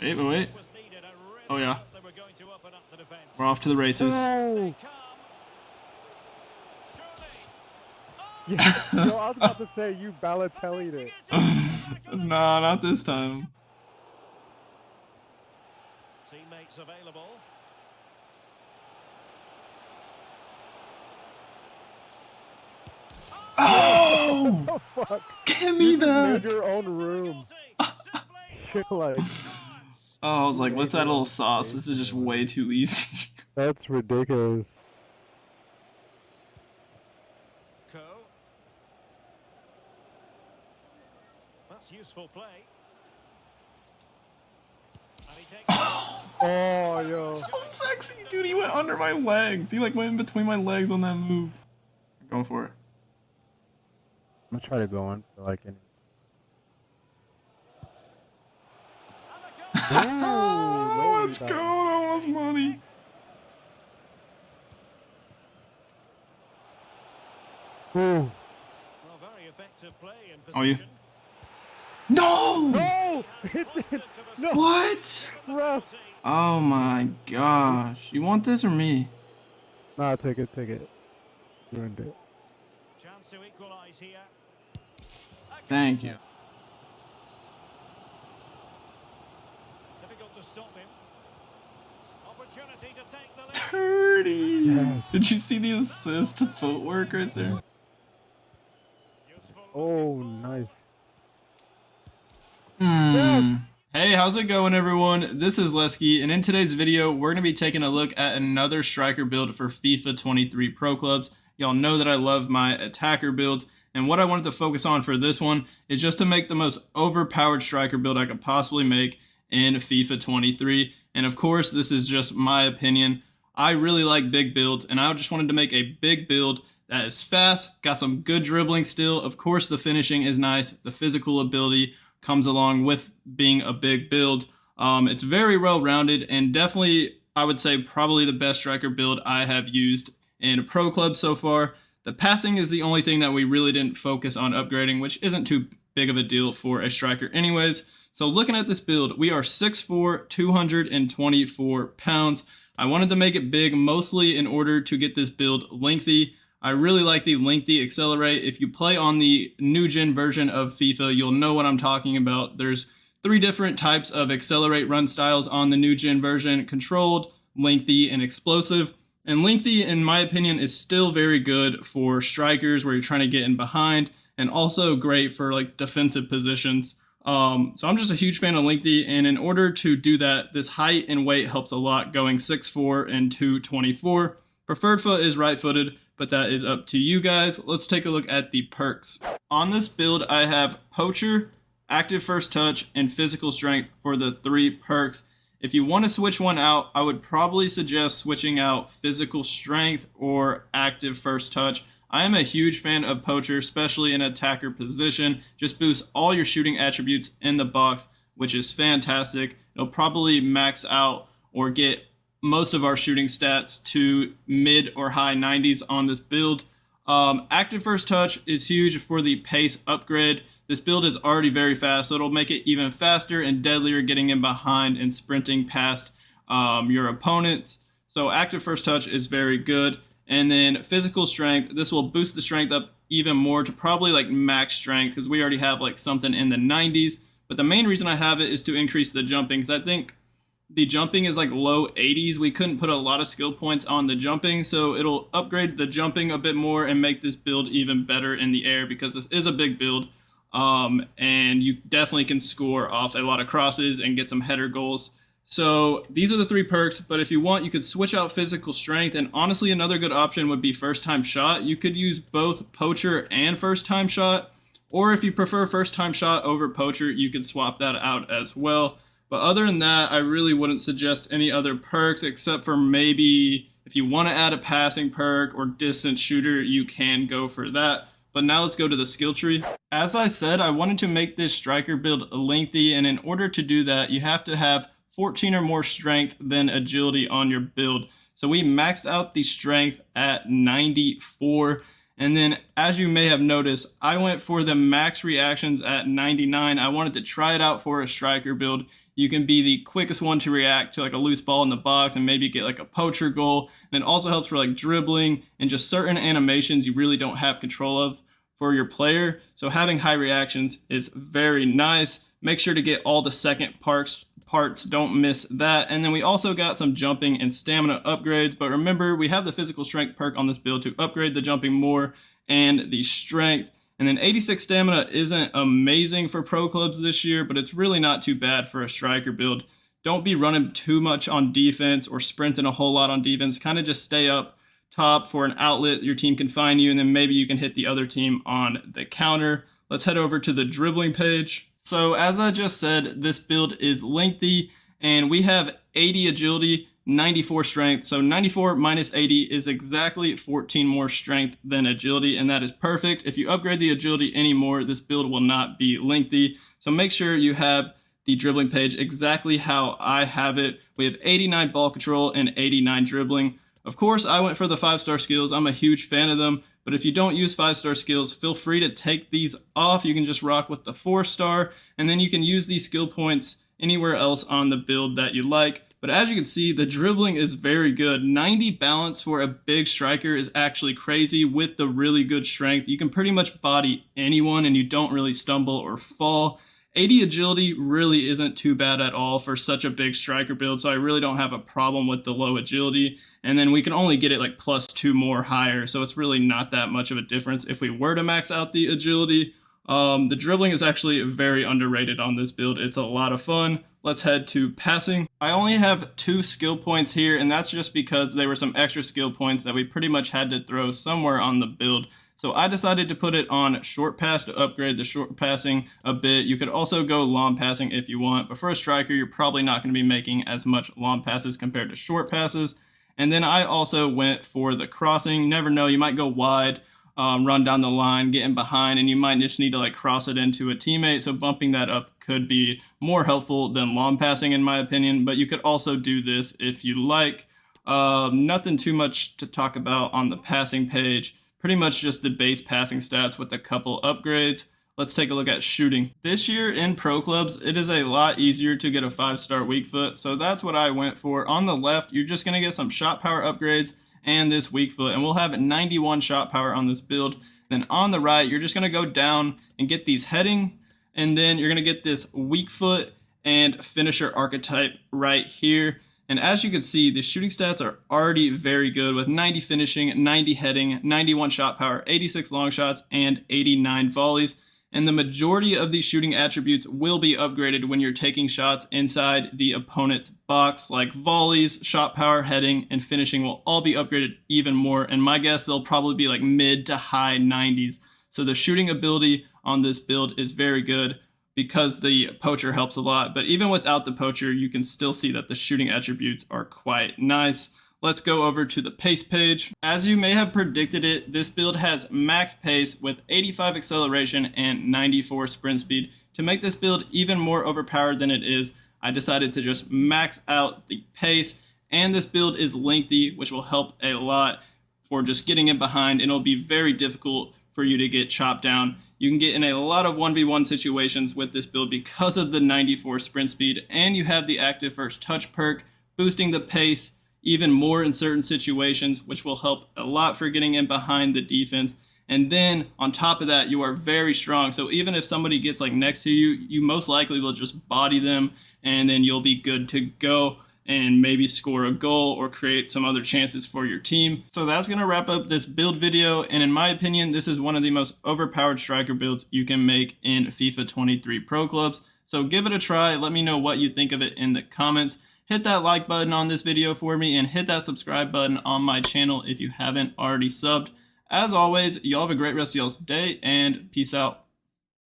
Wait. Oh, yeah. We're off to the races. Oh! Yeah, yo, I was about to say you Balotelli'd it. Nah, not this time. Teammates available. Oh! Oh, fuck. Give me You just made that! your own room. Like, Oh, I was like, let's add a little sauce. This is just way too easy. that's ridiculous. That's useful play. Oh, yo. So sexy, dude. He went under my legs. He like went in between my legs on that move. I'm going for it. I'm gonna try to go in for like any. Oh, let's go. That was money. Ooh. Well, very effective play in Oh, you? possession. No! No! No! What? Bro. Oh my gosh. You want this or me? Nah, take it. Ruined it. Chance to equalize here. Thank you. Difficult to stop him. Opportunity to take the lead. 30. Yes. Did you see the assist to footwork right there? Useful Oh, nice. Hey, how's it going, everyone? This is Lesky, and in today's video, we're going to be taking a look at another striker build for FIFA 23 Pro Clubs. Y'all know that I love my attacker builds, and what I wanted to focus on for this one is just to make the most overpowered striker build I could possibly make in FIFA 23. And of course, this is just my opinion. I really like big builds, and I just wanted to make a big build that is fast, got some good dribbling still. Of course, the finishing is nice, the physical ability comes along with being a big build. It's very well-rounded, and definitely, I would say, probably the best striker build I have used in a pro club so far. The passing is the only thing that we really didn't focus on upgrading, which isn't too big of a deal for a striker anyways. So looking at this build, we are 6'4", 224 pounds. I wanted to make it big mostly in order to get this build lengthy. I really like the lengthy accelerate. If you play on the new gen version of FIFA, you'll know what I'm talking about. There's 3 different types of accelerate run styles on the new gen version: controlled, lengthy, and explosive. And lengthy, in my opinion, is still very good for strikers where you're trying to get in behind, and also great for like defensive positions. So I'm just a huge fan of lengthy, and in order to do that, this height and weight helps a lot, going 6'4" and 224. Preferred foot is right-footed, but that is up to you guys. Let's take a look at the perks. On this build, I have Poacher, Active First Touch, and Physical Strength for the 3 perks. If you want to switch one out, I would probably suggest switching out Physical Strength or Active First Touch. I am a huge fan of Poacher, especially in attacker position. Just boosts all your shooting attributes in the box, which is fantastic. It'll probably max out or get most of our shooting stats to mid or high 90s on this build. Active First Touch is huge for the pace upgrade. This build is already very fast, so it'll make it even faster and deadlier getting in behind and sprinting past your opponents. So Active First Touch is very good. And then Physical Strength, this will boost the strength up even more to probably like max strength, because we already have like something in the 90s. But the main reason I have it is to increase the jumping, because I think the jumping is like low 80s. We couldn't put a lot of skill points on the jumping, so it'll upgrade the jumping a bit more and make this build even better in the air, because this is a big build. And you definitely can score off a lot of crosses and get some header goals. So these are the 3 perks, but if you want, you could switch out Physical Strength, and honestly, another good option would be First Time Shot. You could use both Poacher and First Time Shot, or if you prefer First Time Shot over Poacher, you could swap that out as well. But other than that, I really wouldn't suggest any other perks, except for maybe if you want to add a passing perk or distance shooter, you can go for that. But now let's go to the skill tree. As I said, I wanted to make this striker build lengthy, and in order to do that, you have to have 14 or more strength than agility on your build. So we maxed out the strength at 94, And then, as you may have noticed, I went for the max reactions at 99. I wanted to try it out for a striker build. You can be the quickest one to react to like a loose ball in the box and maybe get like a poacher goal. And it also helps for like dribbling and just certain animations you really don't have control of for your player. So having high reactions is very nice. Make sure to get all the second parts, don't miss that. And then we also got some jumping and stamina upgrades, but remember we have the physical strength perk on this build to upgrade the jumping more and the strength. And then 86 stamina isn't amazing for pro clubs this year, but it's really not too bad for a striker build. Don't be running too much on defense or sprinting a whole lot on defense. Kind of just stay up top for an outlet your team can find you, and then maybe you can hit the other team on the counter. Let's head over to the dribbling page. So as I just said, this build is lengthy, and we have 80 agility, 94 strength. So 94 minus 80 is exactly 14 more strength than agility, and that is perfect. If you upgrade the agility anymore, this build will not be lengthy. So make sure you have the dribbling page exactly how I have it. We have 89 ball control and 89 dribbling. Of course, I went for the 5-star skills. I'm a huge fan of them. But if you don't use 5-star skills, feel free to take these off. You can just rock with the 4-star, and then you can use these skill points anywhere else on the build that you like. But as you can see, the dribbling is very good. 90 balance for a big striker is actually crazy with the really good strength. You can pretty much body anyone and you don't really stumble or fall. 80 agility really isn't too bad at all for such a big striker build, so I really don't have a problem with the low agility. And then we can only get it like +2 more higher, so it's really not that much of a difference if we were to max out the agility. The dribbling is actually very underrated on this build. It's a lot of fun. Let's head to passing. I only have 2 skill points here, and that's just because there were some extra skill points that we pretty much had to throw somewhere on the build. So I decided to put it on short pass to upgrade the short passing a bit. You could also go long passing if you want, but for a striker, you're probably not going to be making as much long passes compared to short passes. And then I also went for the crossing. Never know, you might go wide, run down the line, get in behind, and you might just need to like cross it into a teammate. So bumping that up could be more helpful than long passing in my opinion, but you could also do this if you like. Nothing too much to talk about on the passing page. Pretty much just the base passing stats with a couple upgrades. Let's take a look at shooting. This year in pro clubs, it is a lot easier to get a 5-star weak foot, so that's what I went for. On the left, you're just going to get some shot power upgrades and this weak foot, and we'll have 91 shot power on this build. Then on the right, you're just going to go down and get these heading, and then you're going to get this weak foot and finisher archetype right here. And as you can see, the shooting stats are already very good with 90 finishing, 90 heading, 91 shot power, 86 long shots, and 89 volleys. And the majority of these shooting attributes will be upgraded when you're taking shots inside the opponent's box, like volleys, shot power, heading, and finishing will all be upgraded even more. And my guess, they'll probably be like mid to high 90s. So the shooting ability on this build is very good, because the poacher helps a lot. But even without the poacher, you can still see that the shooting attributes are quite nice. Let's go over to the pace page. As you may have predicted it, this build has max pace with 85 acceleration and 94 sprint speed. To make this build even more overpowered than it is, I decided to just max out the pace. And this build is lengthy, which will help a lot for just getting in behind, and it'll be very difficult for you to get chopped down. You can get in a lot of 1v1 situations with this build because of the 94 sprint speed, and you have the active first touch perk, boosting the pace even more in certain situations, which will help a lot for getting in behind the defense. And then on top of that, you are very strong. So even if somebody gets like next to you, you most likely will just body them, and then you'll be good to go and maybe score a goal or create some other chances for your team. So that's going to wrap up this build video, and in my opinion, this is one of the most overpowered striker builds you can make in FIFA 23 Pro Clubs. So give it a try. Let me know what you think of it in the comments. Hit that like button on this video for me, and hit that subscribe button on my channel if you haven't already subbed. As always, y'all have a great rest of y'all's day, and peace out.